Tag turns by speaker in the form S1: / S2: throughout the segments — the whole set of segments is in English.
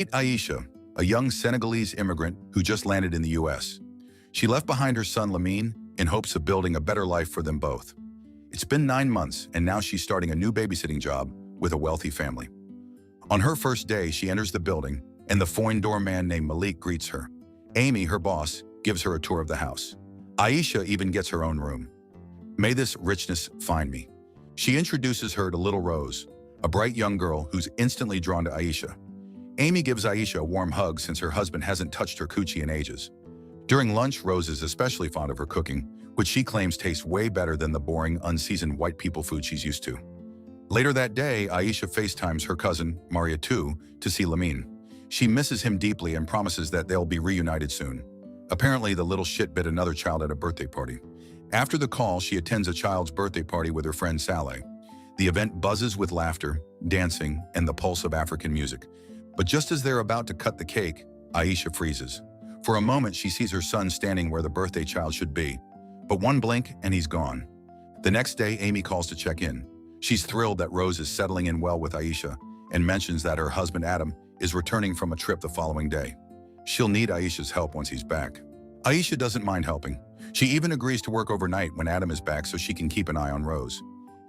S1: Meet Aisha, a young Senegalese immigrant who just landed in the US. She left behind her son Lamine in hopes of building a better life for them both. It's been 9 months and now she's starting a new babysitting job with a wealthy family. On her first day, she enters the building and the foreign doorman named Malik greets her. Amy, her boss, gives her a tour of the house. Aisha even gets her own room. May this richness find me. She introduces her to little Rose, a bright young girl who's instantly drawn to Aisha. Amy gives Aisha a warm hug since her husband hasn't touched her coochie in ages. During lunch, Rose is especially fond of her cooking, which she claims tastes way better than the boring, unseasoned white people food she's used to. Later that day, Aisha FaceTimes her cousin, Maria too, to see Lamine. She misses him deeply and promises that they'll be reunited soon. Apparently, the little shit bit another child at a birthday party. After the call, she attends a child's birthday party with her friend Saleh. The event buzzes with laughter, dancing, and the pulse of African music. But just as they're about to cut the cake, Aisha freezes. For a moment, she sees her son standing where the birthday child should be. But one blink, and he's gone. The next day, Amy calls to check in. She's thrilled that Rose is settling in well with Aisha and mentions that her husband Adam is returning from a trip the following day. She'll need Aisha's help once he's back. Aisha doesn't mind helping. She even agrees to work overnight when Adam is back so she can keep an eye on Rose.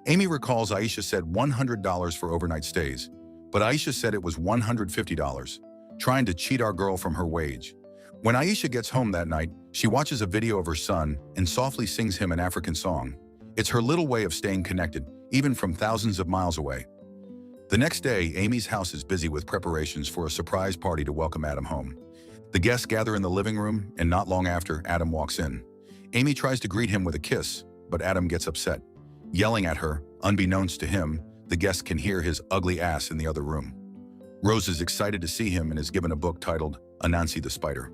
S1: Amy recalls Aisha said $100 for overnight stays, but Aisha said it was $150, trying to cheat our girl from her wage. When Aisha gets home that night, she watches a video of her son and softly sings him an African song. It's her little way of staying connected, even from thousands of miles away. The next day, Amy's house is busy with preparations for a surprise party to welcome Adam home. The guests gather in the living room, and not long after, Adam walks in. Amy tries to greet him with a kiss, but Adam gets upset. Yelling at her, unbeknownst to him, the guest can hear his ugly ass in the other room. Rose is excited to see him and is given a book titled Anansi the Spider.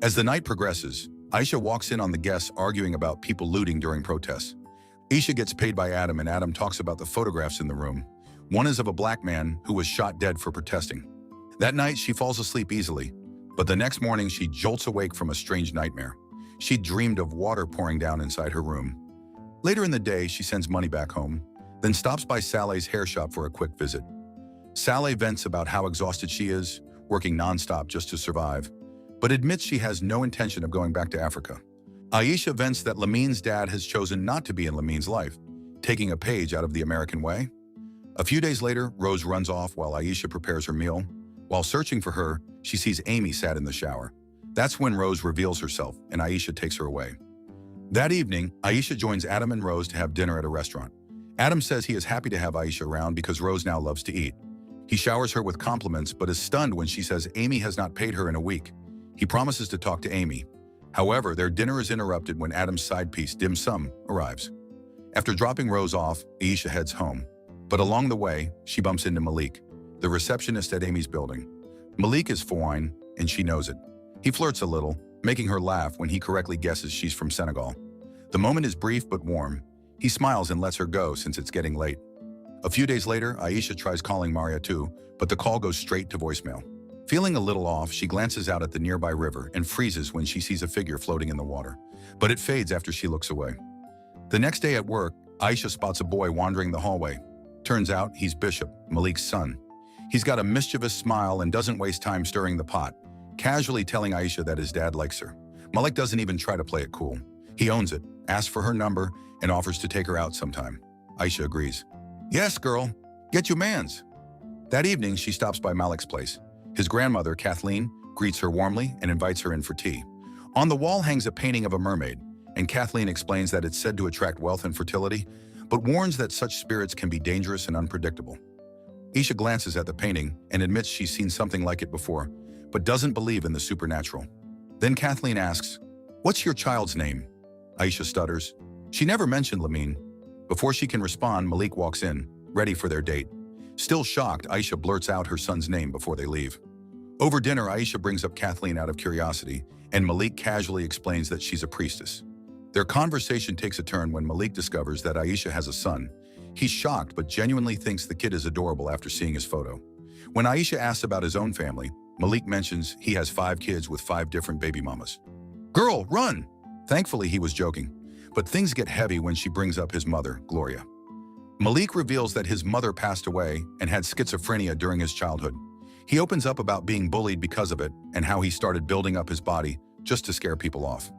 S1: As the night progresses, Aisha walks in on the guests arguing about people looting during protests. Aisha gets paid by Adam and Adam talks about the photographs in the room. One is of a black man who was shot dead for protesting. That night, she falls asleep easily, but the next morning she jolts awake from a strange nightmare. She dreamed of water pouring down inside her room. Later in the day, she sends money back home, then stops by Saleh's hair shop for a quick visit. Saleh vents about how exhausted she is, working nonstop just to survive, but admits she has no intention of going back to Africa. Aisha vents that Lamine's dad has chosen not to be in Lamine's life, taking a page out of the American way. A few days later, Rose runs off while Aisha prepares her meal. While searching for her, she sees Amy sat in the shower. That's when Rose reveals herself and Aisha takes her away. That evening, Aisha joins Adam and Rose to have dinner at a restaurant. Adam says he is happy to have Aisha around because Rose now loves to eat. He showers her with compliments but is stunned when she says Amy has not paid her in a week. He promises to talk to Amy. However, their dinner is interrupted when Adam's side piece, dim sum, arrives. After dropping Rose off, Aisha heads home. But along the way, she bumps into Malik, the receptionist at Amy's building. Malik is foreign, and she knows it. He flirts a little, making her laugh when he correctly guesses she's from Senegal. The moment is brief but warm. He smiles and lets her go since it's getting late. A few days later, Aisha tries calling Maria too, but the call goes straight to voicemail. Feeling a little off, she glances out at the nearby river and freezes when she sees a figure floating in the water. But it fades after she looks away. The next day at work, Aisha spots a boy wandering the hallway. Turns out he's Bishop, Malik's son. He's got a mischievous smile and doesn't waste time stirring the pot, casually telling Aisha that his dad likes her. Malik doesn't even try to play it cool. He owns it, asks for her number, and offers to take her out sometime. Aisha agrees. Yes, girl, get your mans. That evening, she stops by Malik's place. His grandmother, Kathleen, greets her warmly and invites her in for tea. On the wall hangs a painting of a mermaid, and Kathleen explains that it's said to attract wealth and fertility, but warns that such spirits can be dangerous and unpredictable. Aisha glances at the painting and admits she's seen something like it before, but doesn't believe in the supernatural. Then Kathleen asks, "What's your child's name?" Aisha stutters. She never mentioned Lamine. Before she can respond, Malik walks in, ready for their date. Still shocked, Aisha blurts out her son's name before they leave. Over dinner, Aisha brings up Kathleen out of curiosity, and Malik casually explains that she's a priestess. Their conversation takes a turn when Malik discovers that Aisha has a son. He's shocked but genuinely thinks the kid is adorable after seeing his photo. When Aisha asks about his own family, Malik mentions he has 5 kids with 5 different baby mamas. "Girl, run!" Thankfully, he was joking, but things get heavy when she brings up his mother, Gloria. Malik reveals that his mother passed away and had schizophrenia during his childhood. He opens up about being bullied because of it and how he started building up his body just to scare people off.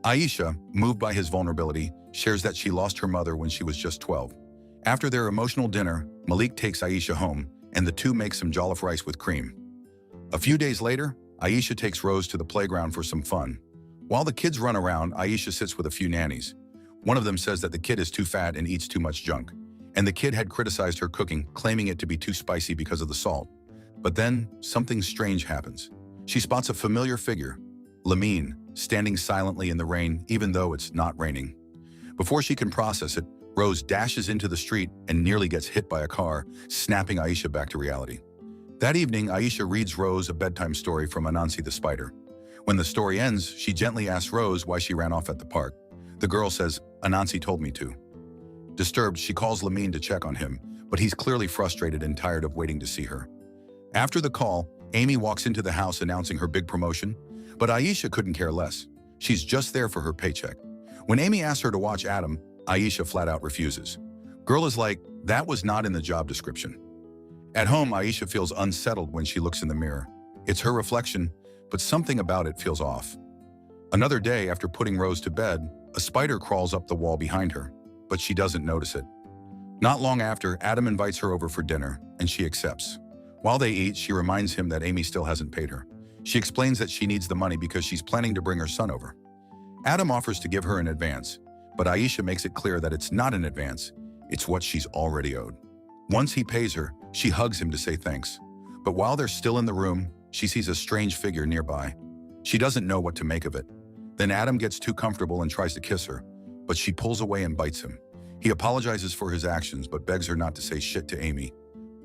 S1: Aisha, moved by his vulnerability, shares that she lost her mother when she was just 12. After their emotional dinner, Malik takes Aisha home, and the two make some jollof rice with cream. A few days later, Aisha takes Rose to the playground for some fun. While the kids run around, Aisha sits with a few nannies. One of them says that the kid is too fat and eats too much junk, and the kid had criticized her cooking, claiming it to be too spicy because of the salt. But then, something strange happens. She spots a familiar figure, Lamine, standing silently in the rain even though it's not raining. Before she can process it, Rose dashes into the street and nearly gets hit by a car, snapping Aisha back to reality. That evening, Aisha reads Rose a bedtime story from Anansi the spider. When the story ends, she gently asks Rose why she ran off at the park. The girl says, "Anansi told me to." Disturbed, she calls Lamine to check on him, but he's clearly frustrated and tired of waiting to see her. After the call, Amy walks into the house announcing her big promotion, but Aisha couldn't care less. She's just there for her paycheck. When Amy asks her to watch Adam, Aisha flat out refuses. Girl is like, that was not in the job description. At home, Aisha feels unsettled when she looks in the mirror. It's her reflection, but something about it feels off. Another day, after putting Rose to bed, a spider crawls up the wall behind her, but she doesn't notice it. Not long after, Adam invites her over for dinner, and she accepts. While they eat, she reminds him that Amy still hasn't paid her. She explains that she needs the money because she's planning to bring her son over. Adam offers to give her an advance, but Aisha makes it clear that it's not an advance, it's what she's already owed. Once he pays her, she hugs him to say thanks. But while they're still in the room, she sees a strange figure nearby. She doesn't know what to make of it. Then Adam gets too comfortable and tries to kiss her, but she pulls away and bites him. He apologizes for his actions, but begs her not to say shit to Amy.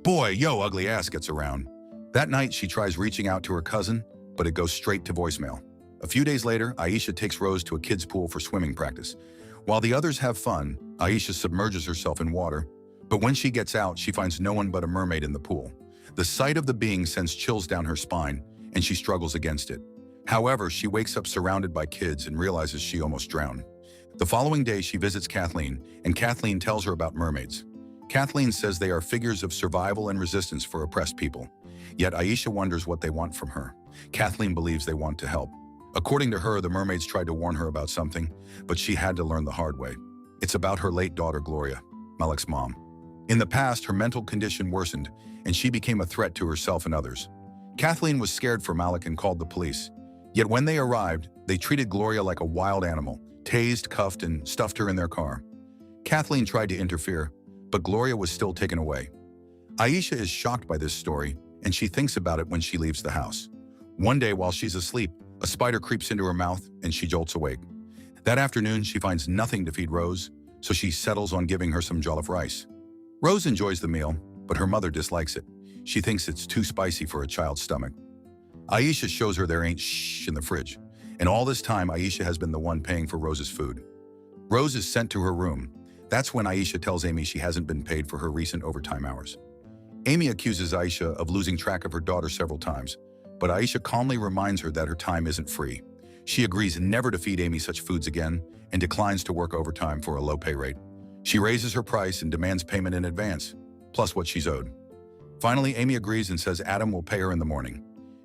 S1: Boy, yo, ugly ass gets around. That night, she tries reaching out to her cousin, but it goes straight to voicemail. A few days later, Aisha takes Rose to a kid's pool for swimming practice. While the others have fun, Aisha submerges herself in water, but when she gets out, she finds no one but a mermaid in the pool. The sight of the being sends chills down her spine, and she struggles against it. However, she wakes up surrounded by kids and realizes she almost drowned. The following day, she visits Kathleen, and Kathleen tells her about mermaids. Kathleen says they are figures of survival and resistance for oppressed people. Yet Aisha wonders what they want from her. Kathleen believes they want to help. According to her, the mermaids tried to warn her about something, but she had to learn the hard way. It's about her late daughter, Gloria, Malik's mom. In the past, her mental condition worsened, and she became a threat to herself and others. Kathleen was scared for Malik and called the police. Yet when they arrived, they treated Gloria like a wild animal, tased, cuffed, and stuffed her in their car. Kathleen tried to interfere, but Gloria was still taken away. Aisha is shocked by this story, and she thinks about it when she leaves the house. One day while she's asleep, a spider creeps into her mouth and she jolts awake. That afternoon, she finds nothing to feed Rose, so she settles on giving her some jollof rice. Rose enjoys the meal, but her mother dislikes it. She thinks it's too spicy for a child's stomach. Aisha shows her there ain't shh in the fridge, and all this time Aisha has been the one paying for Rose's food. Rose is sent to her room. That's when Aisha tells Amy she hasn't been paid for her recent overtime hours. Amy accuses Aisha of losing track of her daughter several times, but Aisha calmly reminds her that her time isn't free. She agrees never to feed Amy such foods again and declines to work overtime for a low pay rate. She raises her price and demands payment in advance, plus what she's owed. Finally, Amy agrees and says Adam will pay her in the morning.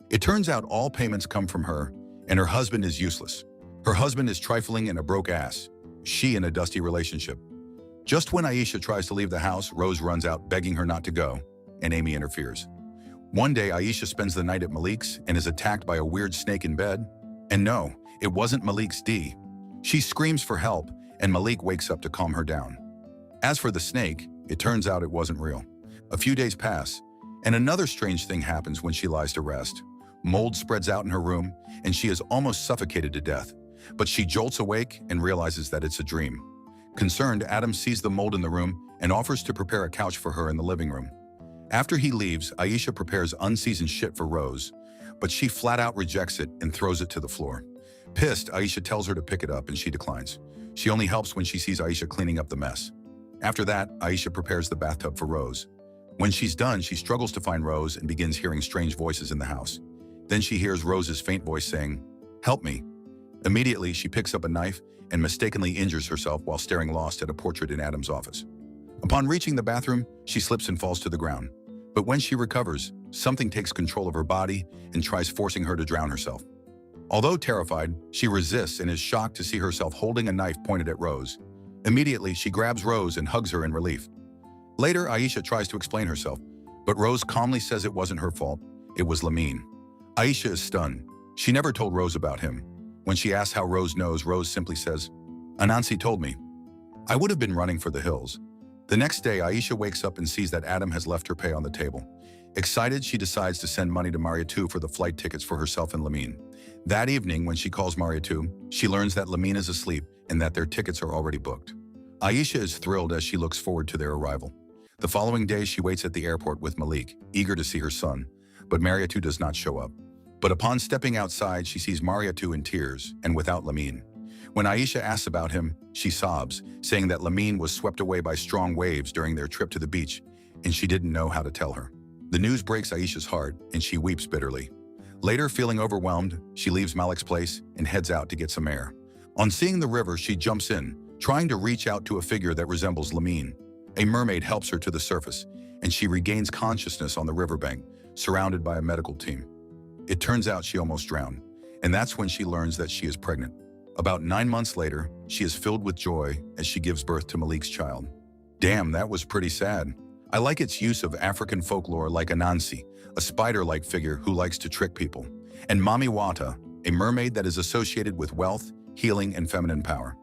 S1: It turns out all payments come from her, and her husband is useless. Her husband is trifling and a broke ass. She in a dusty relationship. Just when Aisha tries to leave the house, Rose runs out begging her not to go, and Amy interferes. One day, Aisha spends the night at Malik's and is attacked by a weird snake in bed. And no, it wasn't Malik's D. She screams for help, and Malik wakes up to calm her down. As for the snake, it turns out it wasn't real. A few days pass, and another strange thing happens when she lies to rest. Mold spreads out in her room, and she is almost suffocated to death. But she jolts awake and realizes that it's a dream. Concerned, Adam sees the mold in the room and offers to prepare a couch for her in the living room. After he leaves, Aisha prepares unseasoned shit for Rose, but she flat out rejects it and throws it to the floor. Pissed, Aisha tells her to pick it up and she declines. She only helps when she sees Aisha cleaning up the mess. After that, Aisha prepares the bathtub for Rose. When she's done, she struggles to find Rose and begins hearing strange voices in the house. Then she hears Rose's faint voice saying, "Help me." Immediately, she picks up a knife and mistakenly injures herself while staring lost at a portrait in Adam's office. Upon reaching the bathroom, she slips and falls to the ground. But when she recovers, something takes control of her body and tries forcing her to drown herself. Although terrified, she resists and is shocked to see herself holding a knife pointed at Rose. Immediately, she grabs Rose and hugs her in relief. Later, Aisha tries to explain herself, but Rose calmly says it wasn't her fault. It was Lamine. Aisha is stunned. She never told Rose about him. When she asks how Rose knows, Rose simply says, "Anansi told me." I would have been running for the hills. The next day, Aisha wakes up and sees that Adam has left her pay on the table. Excited, she decides to send money to Mariatu for the flight tickets for herself and Lamine. That evening, when she calls Mariatu, she learns that Lamine is asleep and that their tickets are already booked. Aisha is thrilled as she looks forward to their arrival. The following day, she waits at the airport with Malik, eager to see her son, but Mariatu does not show up. But upon stepping outside, she sees Mariatu in tears and without Lamine. When Aisha asks about him, she sobs, saying that Lamine was swept away by strong waves during their trip to the beach, and she didn't know how to tell her. The news breaks Aisha's heart, and she weeps bitterly. Later, feeling overwhelmed, she leaves Malik's place and heads out to get some air. On seeing the river, she jumps in, trying to reach out to a figure that resembles Lamine. A mermaid helps her to the surface, and she regains consciousness on the riverbank, surrounded by a medical team. It turns out she almost drowned, and that's when she learns that she is pregnant. About 9 months later, she is filled with joy as she gives birth to Malik's child. Damn, that was pretty sad. I like its use of African folklore like Anansi, a spider-like figure who likes to trick people, and Mami Wata, a mermaid that is associated with wealth, healing, and feminine power.